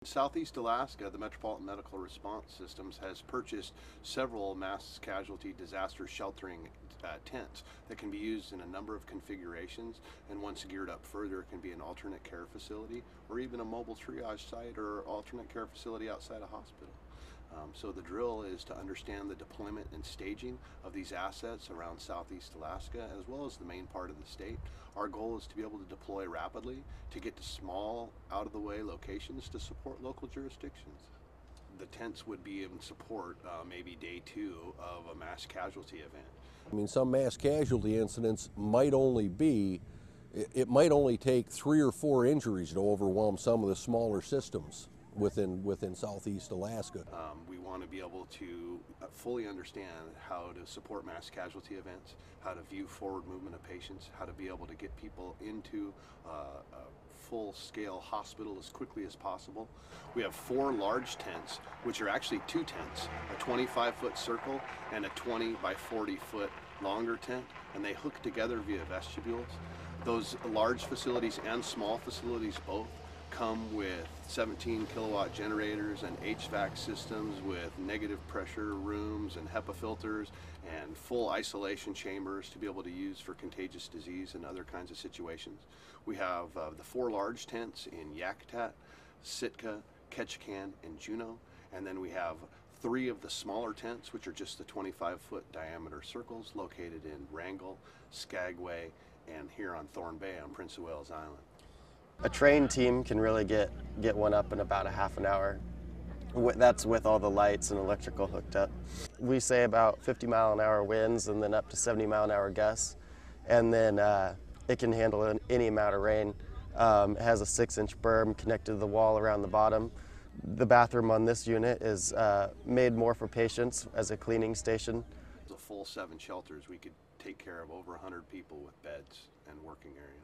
In Southeast Alaska, the Metropolitan Medical Response Systems has purchased several mass casualty disaster sheltering tents that can be used in a number of configurations, and once geared up further, it can be an alternate care facility or even a mobile triage site or alternate care facility outside a hospital. So the drill is to understand the deployment and staging of these assets around Southeast Alaska as well as the main part of the state. Our goal is to be able to deploy rapidly to get to small, out-of-the-way locations to support local jurisdictions. The tents would be in support maybe day 2 of a mass casualty event. I mean, some mass casualty incidents might only be, it might only take 3 or 4 injuries to overwhelm some of the smaller systems within Southeast Alaska. We want to be able to fully understand how to support mass casualty events, how to view forward movement of patients, how to be able to get people into a full-scale hospital as quickly as possible. We have 4 large tents, which are actually 2 tents, a 25-foot circle and a 20 by 40-foot longer tent, and they hook together via vestibules. Those large facilities and small facilities both come with 17 kilowatt generators and HVAC systems with negative pressure rooms and HEPA filters and full isolation chambers to be able to use for contagious disease and other kinds of situations. We have the 4 large tents in Yakutat, Sitka, Ketchikan, and Juneau, and then we have 3 of the smaller tents, which are just the 25-foot diameter circles, located in Wrangell, Skagway, and here on Thorn Bay on Prince of Wales Island. A trained team can really get one up in about a half an hour. That's with all the lights and electrical hooked up. We say about 50-mile-an-hour winds and then up to 70-mile-an-hour gusts. And then it can handle any amount of rain. It has a 6-inch berm connected to the wall around the bottom. The bathroom on this unit is made more for patients as a cleaning station. The full 7 shelters, we could take care of over 100 people with beds and working area.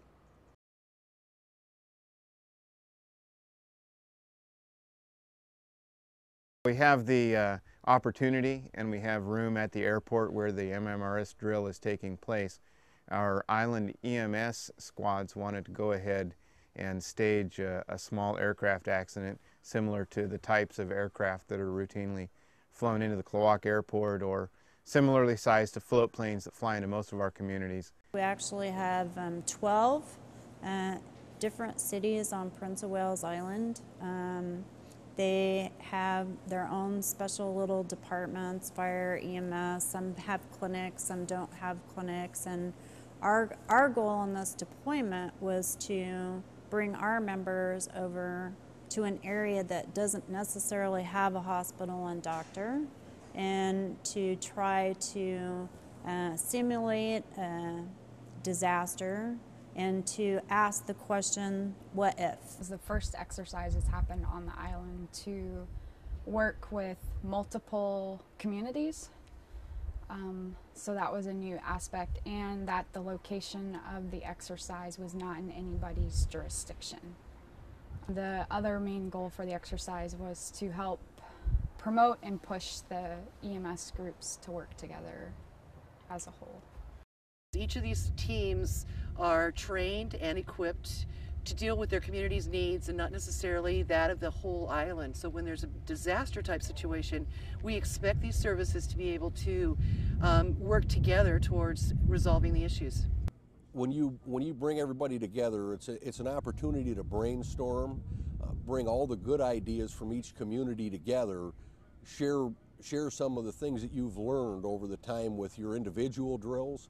We have the opportunity and we have room at the airport where the MMRS drill is taking place. Our island EMS squads wanted to go ahead and stage a small aircraft accident similar to the types of aircraft that are routinely flown into the Klawock airport or similarly sized to float planes that fly into most of our communities. We actually have 12 different cities on Prince of Wales Island. They have their own special little departments, fire, EMS, some have clinics, some don't have clinics, and our goal in this deployment was to bring our members over to an area that doesn't necessarily have a hospital and doctor, and to try to simulate a disaster and to ask the question, what if? It was the first exercises happened on the island to work with multiple communities. So that was a new aspect, and that the location of the exercise was not in anybody's jurisdiction. The other main goal for the exercise was to help promote and push the EMS groups to work together as a whole. Each of these teams are trained and equipped to deal with their community's needs and not necessarily that of the whole island. So when there's a disaster type situation, we expect these services to be able to work together towards resolving the issues. When you bring everybody together, it's an opportunity to brainstorm, bring all the good ideas from each community together, share some of the things that you've learned over the time with your individual drills,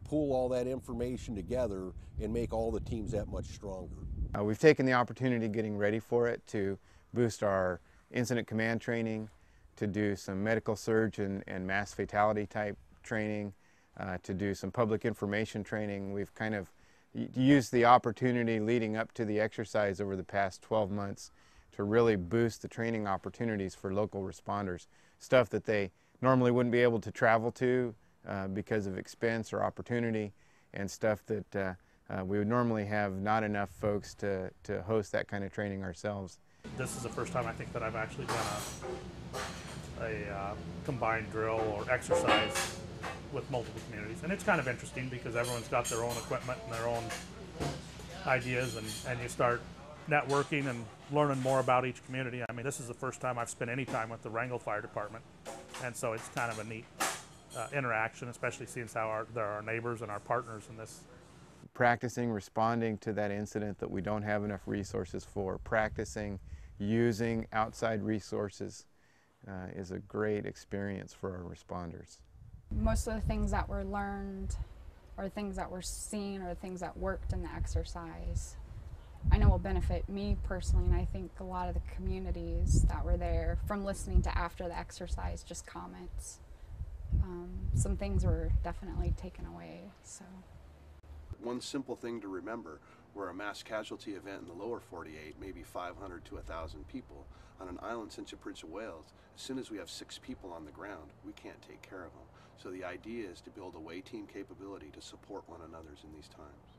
pool all that information together and make all the teams that much stronger. We've taken the opportunity getting ready for it to boost our incident command training, to do some medical surge and mass fatality type training, to do some public information training. We've kind of used the opportunity leading up to the exercise over the past 12 months to really boost the training opportunities for local responders, stuff that they normally wouldn't be able to travel to because of expense or opportunity, and stuff that we would normally have not enough folks to host that kind of training ourselves. This is the first time I think that I've actually done a combined drill or exercise with multiple communities, and it's kind of interesting because everyone's got their own equipment and their own ideas, and you start networking and learning more about each community. I mean, this is the first time I've spent any time with the Wrangell Fire Department, and so it's kind of a neat interaction, especially seeing how they're our neighbors and our partners in this. Practicing responding to that incident that we don't have enough resources for, practicing using outside resources is a great experience for our responders. Most of the things that were learned or things that were seen or things that worked in the exercise I know will benefit me personally, and I think a lot of the communities that were there from listening to after the exercise, just comments. Some things were definitely taken away. So one simple thing to remember, where a mass casualty event in the lower 48, maybe 500 to 1,000 people, on an island such as Prince of Wales, as soon as we have 6 people on the ground, we can't take care of them. So the idea is to build away team capability to support one another in these times.